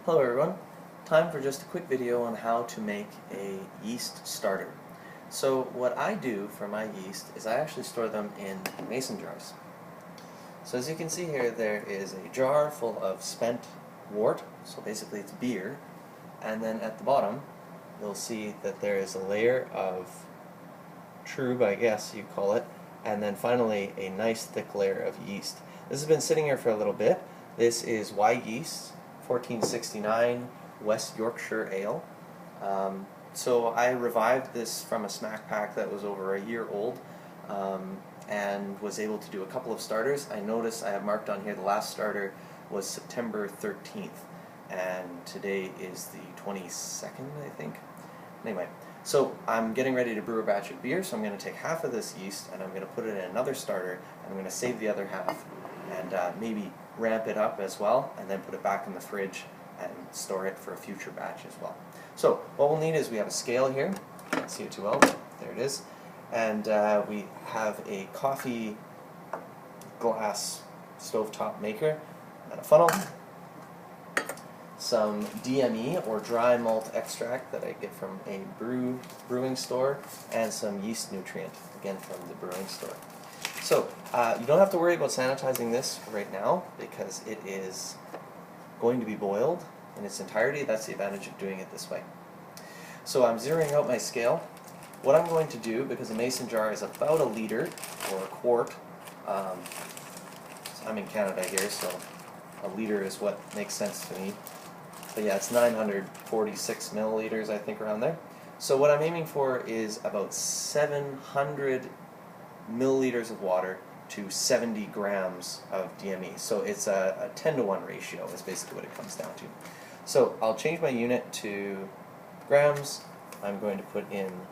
Hello everyone, time for just a quick video on how to make a yeast starter. So what I do for my yeast is I actually store them in mason jars. So as you can see here, there is a jar full of spent wort, so basically it's beer, and then at the bottom you'll see that there is a layer of trub, I guess you call it, and then finally a nice thick layer of yeast. This has been sitting here for a little bit. This is Yeast 1469 West Yorkshire Ale. So I revived this from a smack pack that was over a year old and was able to do a couple of starters. I notice I have marked on here the last starter was September 13th and today is the 22nd, I think. Anyway, so I'm getting ready to brew a batch of beer, so I'm going to take half of this yeast and I'm going to put it in another starter and I'm going to save the other half and maybe ramp it up as well and then put it back in the fridge and store it for a future batch as well. So what we'll need is we have a scale here, can't see it too well, there it is, and we have a coffee glass stovetop maker and a funnel, some DME or dry malt extract that I get from a brewing store, and some yeast nutrient, again from the brewing store. So you don't have to worry about sanitizing this right now because it is going to be boiled in its entirety. That's the advantage of doing it this way. So I'm zeroing out my scale. What I'm going to do, because a mason jar is about a liter or a quart, I'm in Canada here, so a liter is what makes sense to me. But yeah, it's 946 milliliters, I think, around there. So what I'm aiming for is about 700 milliliters of water to 70 grams of DME. So it's a 10-to-1 ratio is basically what it comes down to. So I'll change my unit to grams. I'm going to put in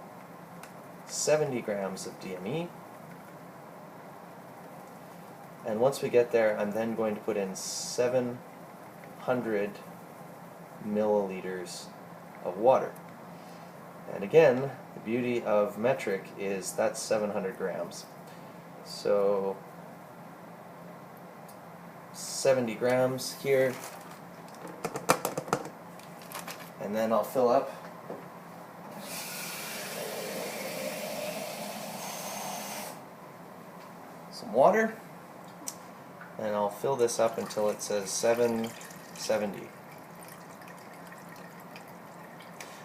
70 grams of DME. And once we get there, I'm then going to put in 700 milliliters of water. And again, the beauty of metric is that's 700 grams. So 70 grams here, and then I'll fill up some water, and I'll fill this up until it says 770.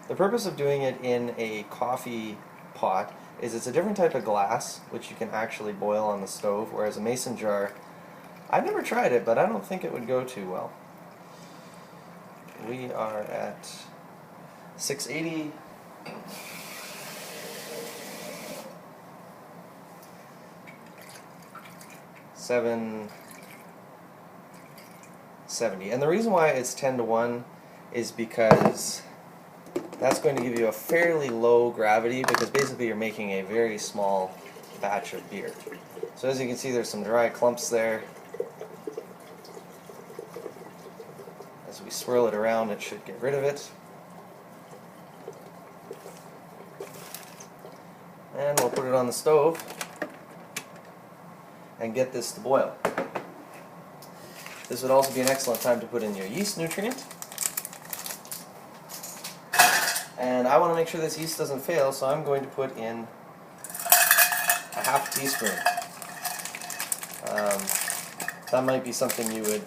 The purpose of doing it in a coffee pot is it's a different type of glass which you can actually boil on the stove, whereas a mason jar, I've never tried it, but I don't think it would go too well. We are at 680. $7.70. And the reason why it's 10-to-1 is because that's going to give you a fairly low gravity, because basically you're making a very small batch of beer. So as you can see, there's some dry clumps there. As we swirl it around, it should get rid of it. And we'll put it on the stove and get this to boil. This would also be an excellent time to put in your yeast nutrient. And I want to make sure this yeast doesn't fail, so I'm going to put in a half teaspoon. That might be something you would,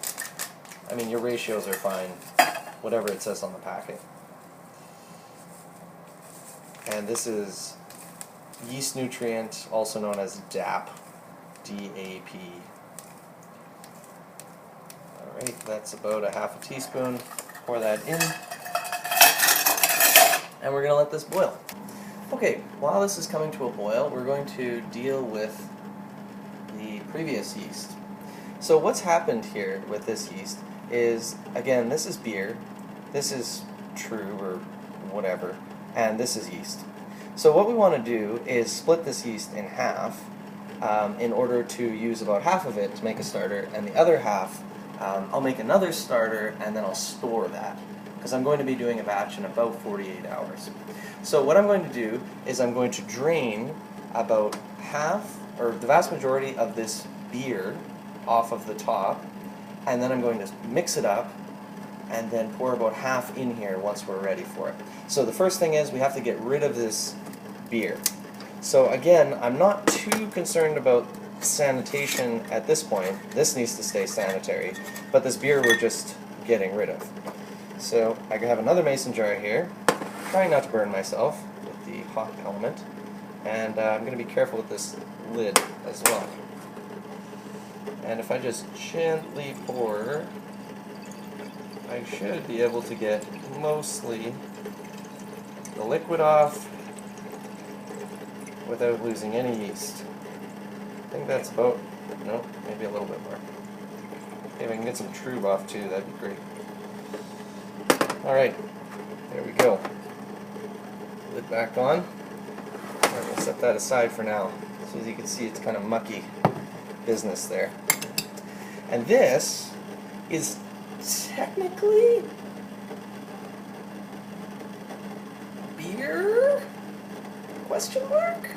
I mean, your ratios are fine, whatever it says on the packet. And this is yeast nutrient, also known as DAP, D-A-P. Alright, that's about a half a teaspoon. Pour that in. And we're going to let this boil. Okay, while this is coming to a boil, we're going to deal with the previous yeast. So what's happened here with this yeast is, again, this is beer, this is true or whatever, and this is yeast. So what we want to do is split this yeast in half in order to use about half of it to make a starter, and the other half I'll make another starter and then I'll store that, because I'm going to be doing a batch in about 48 hours. So what I'm going to do is I'm going to drain about half, or the vast majority of this beer off of the top, and then I'm going to mix it up and then pour about half in here once we're ready for it. So the first thing is we have to get rid of this beer. So again, I'm not too concerned about sanitation at this point. This needs to stay sanitary, but this beer we're just getting rid of. So I have another mason jar here, trying not to burn myself with the hot element, and I'm going to be careful with this lid as well. And if I just gently pour, I should be able to get mostly the liquid off without losing any yeast. I think that's about, no, maybe a little bit more. Okay, if I can get some trube off too, that'd be great. Alright, there we go. Lid back on. Alright, we'll set that aside for now. So as you can see, it's kind of mucky business there. And this is technically beer? Question mark?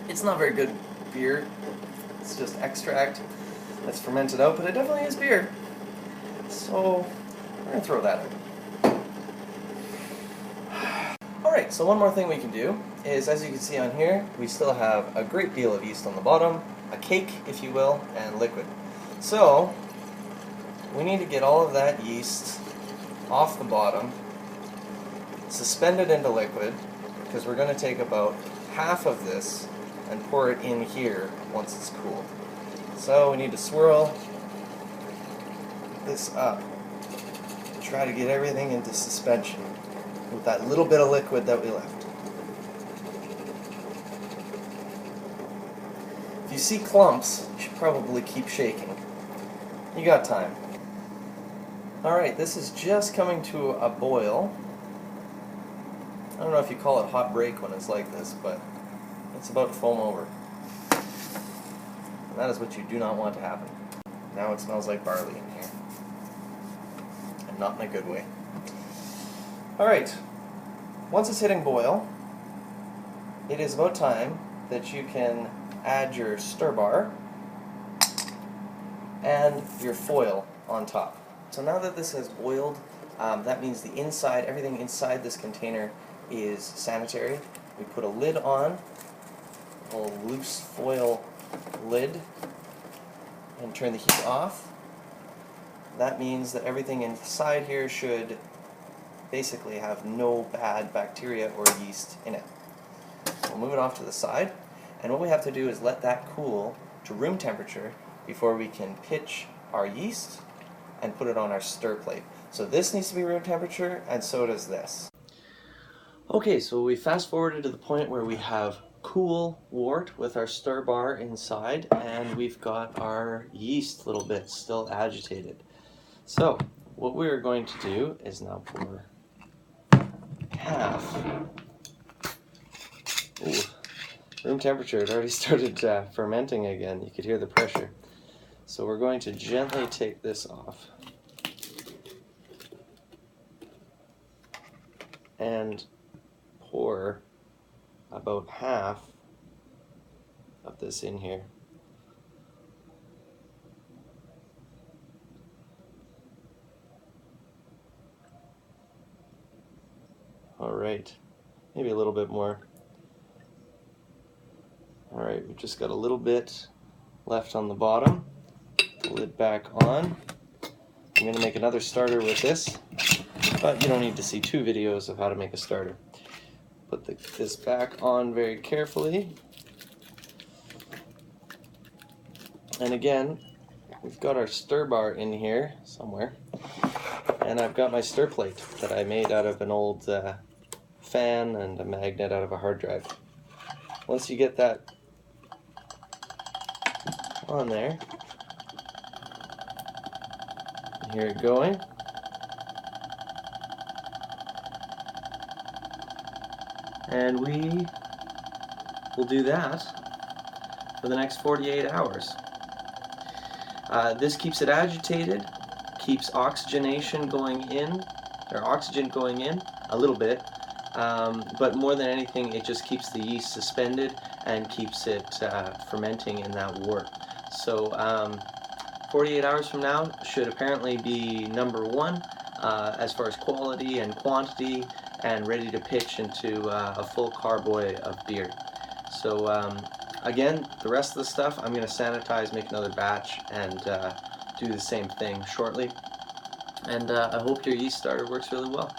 It's not very good beer. It's just extract that's fermented out, but it definitely is beer. So we're going to throw that out. Alright, so one more thing we can do is, as you can see on here, we still have a great deal of yeast on the bottom, a cake, if you will, and liquid. So we need to get all of that yeast off the bottom, suspend it into liquid, because we're going to take about half of this and pour it in here once it's cooled. So we need to swirl this up, try to get everything into suspension with that little bit of liquid that we left. If you see clumps, you should probably keep shaking. You got time. Alright, this is just coming to a boil. I don't know if you call it hot break when it's like this, but it's about to foam over. And that is what you do not want to happen. Now it smells like barley in here. And not in a good way. Alright, once it's hitting boil, it is about time that you can add your stir bar and your foil on top. So now that this has boiled, that means the inside, everything inside this container is sanitary. We put a lid on, a loose foil lid, and turn the heat off. That means that everything inside here should basically have no bad bacteria or yeast in it. We'll move it off to the side, and what we have to do is let that cool to room temperature before we can pitch our yeast and put it on our stir plate. So this needs to be room temperature, and so does this. Okay, so we fast forwarded to the point where we have cool wort with our stir bar inside, and we've got our yeast little bits still agitated. So what we're going to do is now pour half. Ooh, room temperature, it already started fermenting again. You could hear the pressure. So we're going to gently take this off and pour about half of this in here. Alright, maybe a little bit more. Alright, we've just got a little bit left on the bottom. Lid back on. I'm going to make another starter with this, but you don't need to see 2 videos of how to make a starter. Put this back on very carefully. And again, we've got our stir bar in here somewhere, and I've got my stir plate that I made out of an old fan and a magnet out of a hard drive. Once you get that on there, hear it going. And we will do that for the next 48 hours. This keeps it agitated, keeps oxygenation going in, or oxygen going in a little bit, but more than anything, it just keeps the yeast suspended and keeps it fermenting in that wort. So 48 hours from now should apparently be number one as far as quality and quantity, and ready to pitch into a full carboy of beer. So again, the rest of the stuff I'm going to sanitize, make another batch, and do the same thing shortly. And I hope your yeast starter works really well.